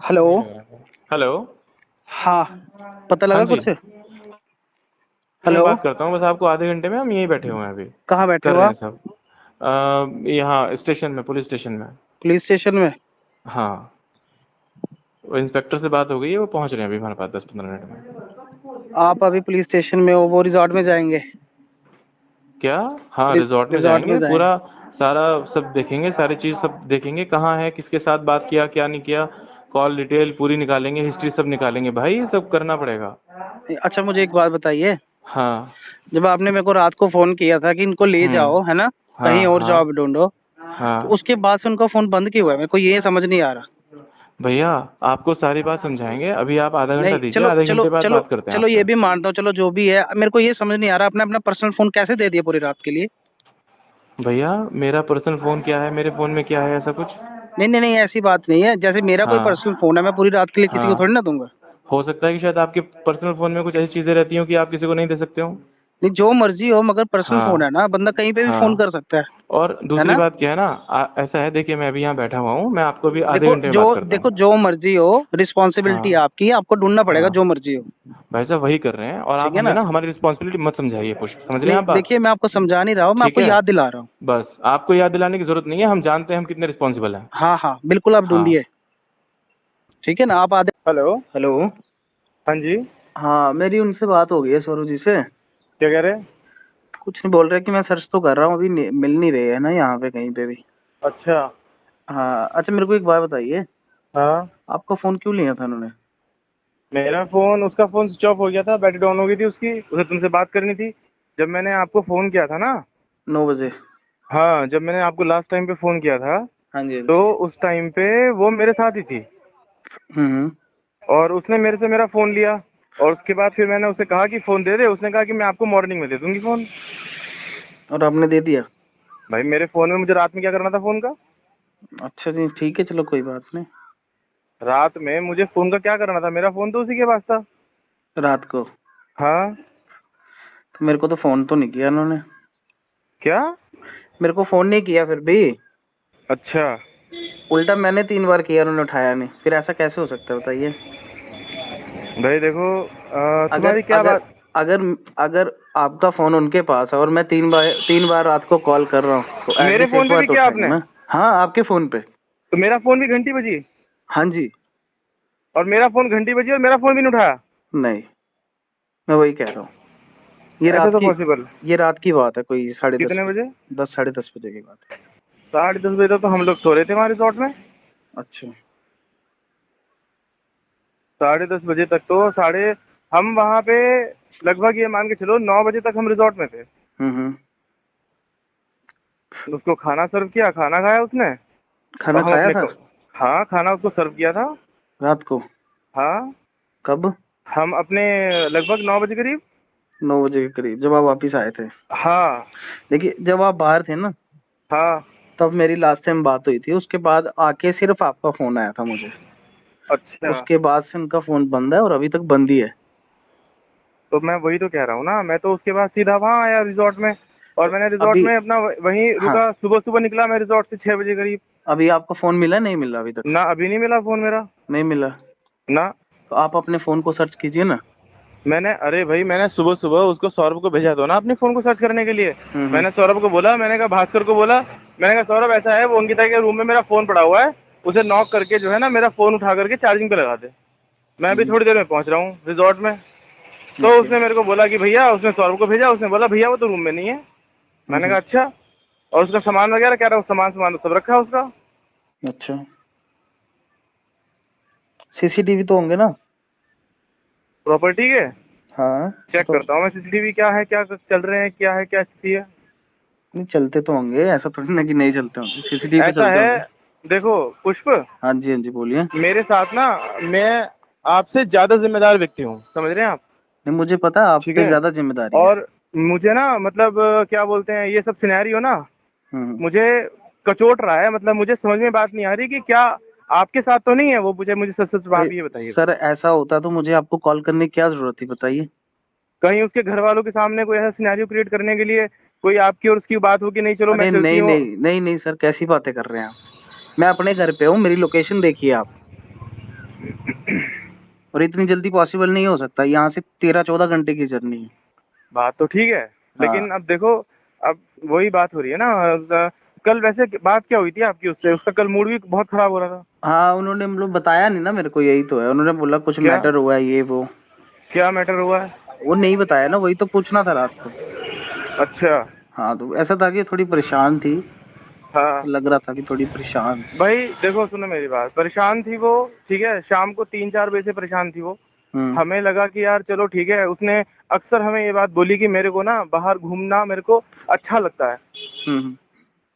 Hello. Hello. हाँ, पता हाँ लगा जी। कुछ? मैं हेलो। बात करता हूँ, बस आपको आधे घंटे में हम यहीं बैठे हुए हैं अभी। कहाँ बैठे कर हो रहे हैं आप? सब। यहाँ स्टेशन में, पुलिस स्टेशन में। पुलिस स्टेशन में? हाँ। वो इंस्पेक्टर से बात हो गई है, वो पहुंच रहे हैं अभी हमारे पास 10-15 मिनट में। आप अभी पुलिस स्टेशन में हो, वो रिजॉर्ट में जाएंगे? क्या? हाँ, रिजॉर्ट में रिजॉर्ट में जाएंगे जाएंगे। पूरा। सारा सब देखेंगे, सारी चीज सब देखेंगे, कहाँ है, किसके साथ बात किया, क्या नहीं किया। कॉल डिटेल पूरी निकालेंगे, हिस्ट्री सब निकालेंगे भाई, ये सब करना पड़ेगा। अच्छा, मुझे एक बात बताइए। हाँ। जब आपने मेरे को रात को फोन किया था कि इनको ले जाओ, है ना, कहीं हाँ और हाँ जॉब ढूंढो, तो हाँ। उसके बाद से उनका फोन बंद क्यों हुआ है? मेरे को ये समझ नहीं आ रहा। भैया, आपको सारी बात समझाएंगे, अभी आप आधा घंटा नहीं, दीजिए, चलो आधे चलो घंटे बाद चलो। बात करते हैं चलो, आपसे। ये भी मानता हूँ, चलो जो भी है, मेरे को ये समझ नहीं आ रहा, आपने अपना पर्सनल फोन कैसे दे दिया पूरी रात के लिए? भैया, मेरा पर्सनल फोन क्या है, मेरे फोन में क्या है, ऐसा कुछ? नहीं नहीं नहीं, ऐसी बात नहीं है। जैसे मेरा कोई हाँ पर्सनल फोन है, मैं पूरी रात के लिए किसी को थोड़ी हाँ। ना दूंगा। हो सकता है कि शायद आपके पर्सनल फोन में कुछ ऐसी चीजें रहती हो कि आप किसी को नहीं दे सकते हो। नहीं, जो मर्जी हो, मगर पर्सनल फोन है हाँ ना, बंदा कहीं पे भी फोन हाँ। कर सकता और है दूसरी ना? बात क्या है ना, ऐसा है, देखिए मैं अभी यहाँ बैठा हुआ हूँ, मैं आपको अभी आधे देखो घंटे में जो बात करता देखो, हूँ। जो मर्जी हो, रिस्पॉन्सिबिलिटी हाँ आपकी है, आपको ढूंढना पड़ेगा जो हाँ। मर्जी हो। भाई साहब वही कर रहे हैं, और आप ठीक है हमें ना? ना हमारी रिस्पॉन्सिबिलिटी मत समझाइए, पुष्प, समझ रहे हैं नहीं, आप बात? देखिए, मैं आपको समझा नहीं रहा हूँ, मैं ठीक आपको है। याद दिला रहा हूँ। बस आपको याद दिलाने की जरूरत नहीं है, हम जानते हैं हम कितने रिस्पॉन्सिबल हैं। हाँ हाँ, बिल्कुल, आप हाँ। ढूंढिए। ठीक है ना, आप आधे। हेलो। हेलो। हाँ जी। हाँ, मेरी उनसे बात हो गई है, सौरभ जी से। क्या कह रहे हैं? कुछ नहीं बोल रहे कि मैं सर्च तो कर रहा हूँ, अभी मिल नहीं रहे है ना यहाँ पे कहीं पे भी। अच्छा। हाँ, अच्छा, मेरे को एक बात बताइए। हाँ। आपका फोन क्यों लिया था उन्होंने? मेरा फोन, उसका फोन स्विच ऑफ हो गया था, बैटरी डाउन हो गई थी उसकी, उसे तुमसे बात करनी थी। जब मैंने आपको फोन किया था ना। 9 बजे। हाँ, जब मैंने आपको लास्ट टाइम पे फोन किया था, हाँ जी, हाँ तो जी। उस टाइम पे वो मेरे साथ ही थी। हम्म। और उसने मेरे से मेरा फोन लिया। और उसके बाद फिर मैंने उसे कहा कि फोन दे दे, उसने कहा कि मैं आपको मॉर्निंग में दे दूंगी फोन। और आपने दे दिया? भाई, मेरे फोन में मुझे रात में क्या करना था फोन का? अच्छा जी, ठीक है, चलो कोई बात नहीं। रात में मुझे फोन का क्या करना था, मेरा फोन तो उसी के पास था। रात को? हाँ। तो मेरे को तो फोन तो नहीं किया उन्होंने। क्या? मेरे को फोन नहीं किया फिर भी। अच्छा। उल्टा मैंने 3 बार किया, उन्होंने उठाया नहीं, फिर ऐसा कैसे हो सकता है बताइए? भाई देखो, अगर तुम्हारी क्या अगर बात। अगर अगर आपका फोन उनके पास है और मैं 3 बार रात को कॉल कर रहा हूँ, तो मेरे एटलीस्ट एक फोन पे बार भी तो किया उठाएंगे आपने? ना। हाँ, आपके फोन पे। तो मेरा फोन भी घंटी बजी? हाँ जी। और मेरा फोन घंटी बजी और मेरा फोन भी नहीं उठाया? नहीं, मैं वही कह रहा हूँ। ये ऐसा रात तो की पॉसिबल? ये रात की बात है, कोई 10:30 कितने बजे। बजे? 10, 10:30 बजे की बात है। 10:30 बजे तक तो हम लोग सो रहे थे वहां रिजॉर्ट में। अच्छा। 10:30 बजे तक तो साढ़े, हम वहां पे लगभग ये मान के चलो 9 बजे तक हम रिजॉर्ट में थे। हम्म। उसको खाना सर्व किया, खाना खाया उसने। खाना और हम खाया अपने था? हाँ, खाना उसको सर्व किया था। रात को? हाँ। कब? हम अपने लगभग 9 बजे करीब। 9 बजे के करीब, जब आप वापिस आए थे। हाँ देखिए, जब आप बाहर थे ना, हाँ। तब मेरी लास्ट टाइम बात हुई थी, उसके बाद आके सिर्फ आपका फोन आया था मुझे। अच्छा। उसके बाद से उनका फोन बंद है, और अभी तक बंद ही है। तो मैं वही तो कह रहा हूँ ना, मैं तो उसके बाद सीधा वहां आया रिजॉर्ट में। और तो मैंने रिजॉर्ट अभी, में अपना वहीं हाँ, रुका, सुबह सुबह निकला मैं रिजॉर्ट से 6 बजे करीब। अभी आपका फोन मिला, नहीं मिला अभी तक? ना, अभी नहीं मिला फोन मेरा। नहीं मिला? ना। तो आप अपने फोन को सर्च कीजिए ना। मैंने, अरे भाई, मैंने सुबह सुबह उसको, सौरभ को भेजा दो ना अपने फोन को सर्च करने के लिए। हम्म। मैंने सौरभ को बोला, मैंने कहा भास्कर को बोला, मैंने कहा सौरभ ऐसा है, वो अंकिता के रूम में मेरा फोन पड़ा हुआ है, उसे नॉक करके जो है ना मेरा फोन उठा करके चार्जिंग पे लगा दे। मैं अभी हम्म। थोड़ी देर में पहुंच रहा हूँ रिजॉर्ट में। तो ओके। उसने मेरे को बोला कि भैया, उसने सौरभ को भेजा, उसने बोला भैया वो तो रूम में नहीं है। मैंने कहा हम्म। अच्छा। और उसका सामान वगैरह कह रहा हूँ, सामान सामान तो सब रखा है उसका। अच्छा, सीसीटीवी तो होंगे ना? प्रॉपर्टी के। हाँ, चेक तो करता हूँ मैं सीसीटीवी, क्या है, क्या चल रहे हैं, क्या है, क्या स्थिति है। नहीं, चलते तो होंगे, ऐसा थोड़ी ना कि नहीं चलते होंगे, सीसीटीवी तो ऐसा चलते है, होंगे। देखो पुष्प, हाँ जी, हाँ जी, बोलिए। मेरे साथ ना, मैं आपसे ज्यादा जिम्मेदार व्यक्ति हूँ, समझ रहे हैं आप? नहीं, मुझे पता है आप ठीक पे है। ज्यादा जिम्मेदारी है। और मुझे ना, मतलब क्या बोलते हैं, ये सब सिनेरियो ना हम्म। मुझे कचोट रहा है, मतलब मुझे समझ में बात नहीं आ रही कि क्या आपके साथ तो नहीं है वो, मुझे मुझे सच सच अरे बात ये बताइए सर, बस। ऐसा होता तो मुझे आपको कॉल करने की क्या जरूरत थी, बताइए? कहीं उसके घर वालों के सामने कोई ऐसा सिनेरियो क्रिएट करने के लिए कोई आपकी और उसकी बात हो कि नहीं चलो मैं अरे चलती नहीं हूँ। नहीं नहीं नहीं सर, कैसी बातें कर रहे हैं आप? मैं अपने घर पे हूँ, मेरी लोकेशन देखिए आप। और इतनी जल्दी पॉसिबल नहीं हो सकता, यहाँ से 13-14 घंटे की जर्नी है। बात तो ठीक है, हाँ लेकिन अब देखो, अब वही बात हो रही है ना। कल वैसे बात क्या हुई थी आपकी उससे? उसका कल मूड भी बहुत खराब हो रहा था। हाँ, उन्होंने मतलब बताया नहीं ना मेरे को, यही तो है, उन्होंने बोला कुछ क्या मैटर हुआ है ये वो। क्या मैटर हुआ है? वो नहीं बताया ना, वही तो पूछना था रात को। अच्छा। हाँ तो ऐसा था कि थोड़ी परेशान थी, हाँ लग रहा था कि थोड़ी परेशान थी। भाई देखो, सुनो मेरी बात, परेशान थी वो, ठीक है, शाम को 3-4 बजे से परेशान थी वो। हम्म हमें लगा कि यार चलो ठीक है, उसने अक्सर हमें ये बात बोली कि मेरे को ना बाहर घूमना मेरे को अच्छा लगता है। हम्म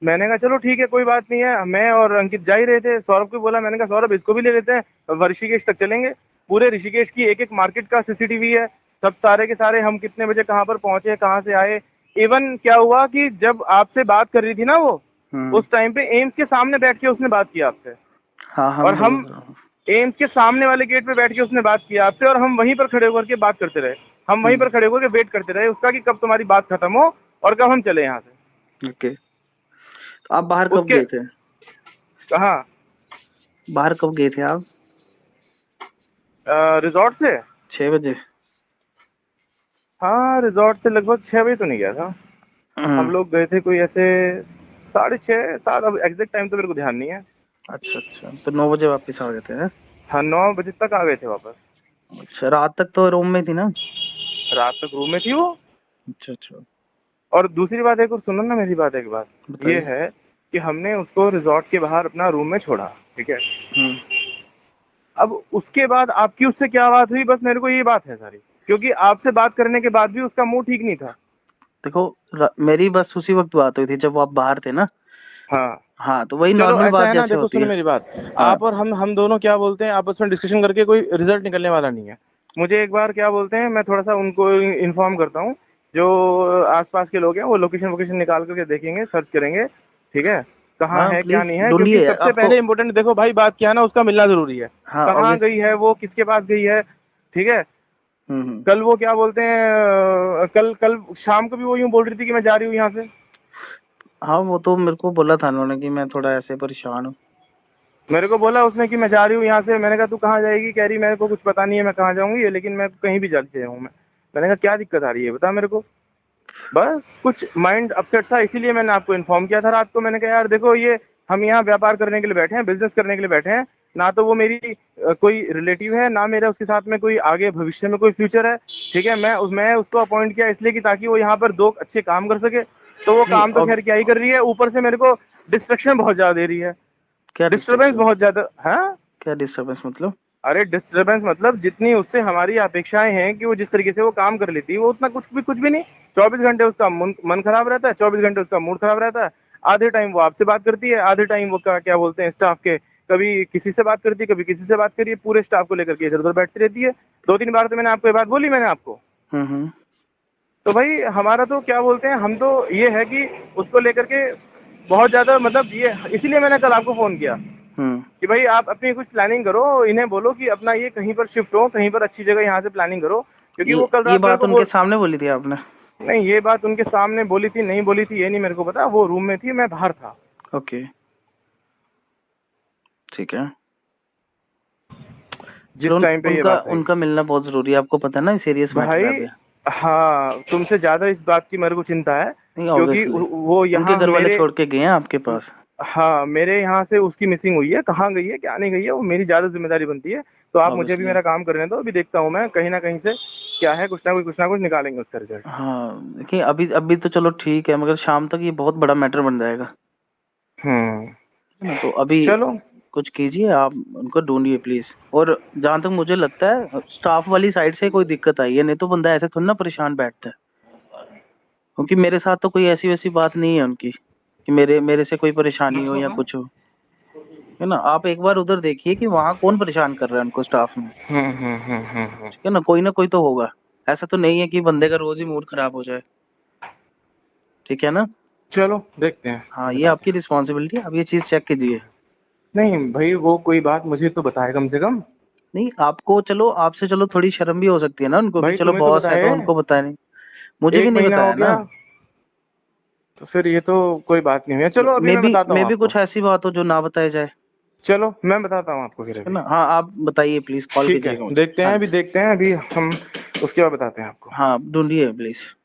मैंने कहा चलो ठीक है, कोई बात नहीं है। मैं और अंकित जा ही रहे थे, सौरभ को बोला, मैंने कहा सौरभ इसको भी ले लेते हैं, ऋषिकेश तक चलेंगे। पूरे ऋषिकेश की एक एक मार्केट का सीसीटीवी है, सब सारे के सारे, हम कितने बजे कहाँ पर पहुंचे, कहाँ से आए। इवन क्या हुआ कि जब आपसे बात कर रही थी ना वो, हम्म। उस टाइम पे एम्स के सामने बैठ के उसने बात किया आपसे। हाँ हाँ, और मैं हम समझ रहा हूँ। एम्स के सामने वाले गेट पे बैठ के उसने बात किया आपसे, और हम वहीं पर खड़े होकर के बात करते रहे। हम वहीं पर हम्म। खड़े होकर के वेट करते रहे उसका कि कब तुम्हारी बात खत्म हो और कब हम चले यहाँ से। ओके, तो आप बाहर कब उसके गए थे? कहा? बाहर कब गए थे आप? रिजॉर्ट से? 6 बजे? हाँ, रिजॉर्ट से लगभग 6 बजे तो नहीं गया था। हम हम्म। लोग गए थे कोई ऐसे 6:30 7, अब एग्जैक्ट टाइम तो मेरे को ध्यान नहीं है। अच्छा अच्छा, तो 9 बजे वापस आ गए थे, हैं? हाँ, 9 बजे तक आ गए थे वापस। अच्छा, रात तक तो रूम में थी ना? रात तक रूम में थी वो। अच्छा अच्छा, और दूसरी बात, एक और सुनो ना मेरी बात, एक बात ये बताइए। है कि हमने उसको रिजॉर्ट के बाहर अपना रूम में छोड़ा, ठीक है। हम्म। अब उसके बाद आपकी उससे क्या बात हुई, बस मेरे को ये बात है सारी, क्योंकि आपसे बात करने के बाद भी उसका मूड ठीक नहीं था। देखो, मेरी बस उसी वक्त बात हुई थी जब आप बाहर थे ना। हाँ। हाँ, तो वही चलो नॉर्मल ऐसा बात है ना, जैसे देखो होती सुनो है। मेरी बात, हाँ। आप और हम दोनों क्या बोलते हैं, आपस में डिस्कशन करके कोई रिजल्ट निकलने वाला नहीं है। मुझे एक बार क्या बोलते हैं, मैं थोड़ा सा उनको इन्फॉर्म करता हूँ, जो आसपास के लोग हैं, वो लोकेशन वोकेशन निकाल करके देखेंगे, सर्च करेंगे, ठीक है, कहाँ हाँ है क्या प्लीज नहीं है। क्योंकि ढूंढिए सबसे आपको। पहले इम्पोर्टेंट, देखो भाई, बात क्या है ना, उसका मिलना जरूरी है। हाँ कहाँ ऑब्वियस। गई है वो, किसके पास गई है, ठीक है। हम्म। कल वो क्या बोलते हैं, कल कल शाम को भी वो यूं बोल रही थी कि मैं जा रही हूँ यहाँ से। हाँ, वो तो मेरे को बोला था उन्होंने कि मैं थोड़ा ऐसे परेशान हूँ। मेरे को बोला उसने कि मैं जा रही हूँ यहाँ से। मैंने कहा तू कहाँ जाएगी? कह रही मेरे को कुछ पता नहीं है मैं कहाँ जाऊंगी, लेकिन मैं कहीं भी जाती हूँ मैं। मैंने कहा क्या दिक्कत आ रही है बता मेरे को। बस कुछ माइंड अपसेट था, इसीलिए मैंने आपको इन्फॉर्म किया था रात को। मैंने कहा यार देखो, ये हम यहाँ व्यापार करने के लिए बैठे हैं, बिजनेस करने के लिए बैठे हैं। ना तो वो मेरी कोई रिलेटिव है, ना मेरा उसके साथ में कोई आगे भविष्य में कोई फ्यूचर है, ठीक है। मैं उसको अपॉइंट किया इसलिए कि ताकि वो यहाँ पर 2 अच्छे काम कर सके। तो वो नहीं, काम तो अब खैर क्या ही कर रही है, ऊपर से मेरे को डिस्ट्रक्शन बहुत ज्यादा दे रही है। क्या डिस्टरबेंस डिस्ट्रैक्शन? बहुत ज्यादा है। क्या डिस्टर्बेंस मतलब? अरे डिस्टरबेंस मतलब, जितनी उससे हमारी अपेक्षाएं हैं कि वो जिस तरीके से वो काम कर लेती है, वो उतना कुछ भी नहीं। 24 घंटे उसका मन खराब रहता है, 24 घंटे उसका मूड खराब रहता है। आधे टाइम वो आपसे बात करती है, आधे टाइम वो क्या बोलते हैं स्टाफ के, कभी किसी से बात करती है, कभी किसी से बात करिए, पूरे स्टाफ को लेकर के इधर उधर बैठती रहती है। 2-3 बार तो मैंने आपको ये बात बोली मैंने आपको। हम्म। तो भाई हमारा तो क्या बोलते हैं, हम तो ये है कि उसको लेकर के बहुत ज्यादा, मतलब ये इसीलिए मैंने कल आपको फोन किया हम्म। कि भाई आप अपनी कुछ प्लानिंग करो, इन्हें बोलो कि अपना ये कहीं पर शिफ्ट हो, कहीं पर अच्छी जगह यहाँ से प्लानिंग करो। क्योंकि ये वो कल ये रात मेरे बात को उनके बोल, सामने बोली थी आपने? नहीं ये बात उनके सामने बोली थी नहीं बोली थी ये नहीं मेरे को पता, वो रूम में थी, मैं बाहर था। ओके, ठीक है। चलो जिस टाइम पे ये उनका बात आई। उनका मिलना बहुत जरूरी है, आपको पता है ना, सीरियस मैटर है भाई अभी। हाँ, तुमसे ज्यादा इस बात की मेरे को चिंता है, नहीं क्योंकि ऑब्वियसली, वो उनके यहाँ घर वाले मेरे, छोड़ के गए हैं आपके पास। हाँ मेरे यहाँ से उसकी मिसिंग हुई है, कहाँ गई है क्या नहीं गई है, वो मेरी ज्यादा जिम्मेदारी बनती है। तो आप मुझे भी ऑब्वियसली। मेरा काम करने दो, अभी देखता हूँ मैं कहीं ना कहीं से क्या है, कुछ ना कुछ निकालेंगे उसका रिजल्ट। हाँ देखिए, अभी अभी तो चलो ठीक है, मगर शाम तक ये बहुत बड़ा मैटर बन जाएगा, हम्म। है ना? तो अभी चलो। कुछ कीजिए आप, उनको ढूंढिए प्लीज। और जहां तक मुझे लगता है, स्टाफ वाली साइड से कोई दिक्कत आई है, नहीं तो बंदा ऐसे थोड़ी ना परेशान बैठता है। क्योंकि मेरे साथ तो कोई ऐसी वैसी बात नहीं है उनकी कि मेरे मेरे से कोई परेशानी हो या कुछ हो, है ना? आप एक बार उधर देखिए कि वहां कौन परेशान कर रहा है उनको स्टाफ में। ठीक है ना कोई तो होगा। ऐसा तो नहीं है कि बंदे का रोज ही मूड खराब हो जाए। ठीक है ना? चलो देखते हैं, हाँ, ये बताते आपकी हैं। रिस्पॉन्सिबिलिटी है, आप ये चीज चेक कीजिए। नहीं भाई, वो कोई बात मुझे तो बताए कम से कम। नहीं, आपको चलो, आपसे चलो थोड़ी शर्म भी हो सकती है ना उनको कि भाई चलो तुम्हें तो बॉस है बताए, तो उनको बताया नहीं। मुझे भी एक नहीं महीना हो बताया ना। गया, तो फिर ये तो कोई बात नहीं हुई। चलो अभी मे मैं भी बताता हूँ मे भी आपको। कुछ ऐसी बात हो जो ना बताया जाए। चलो मैं बताता हूँ आपको फिर है अभी। ना? हाँ, आप बताइए प्लीज, कॉल ठीक है, कीजिएगा मुझे। देखते हाँ हैं, जी, अभी देखते हैं, अभी हम उसके बाद बताते हैं आपको। हाँ ढूंढिए प्लीज।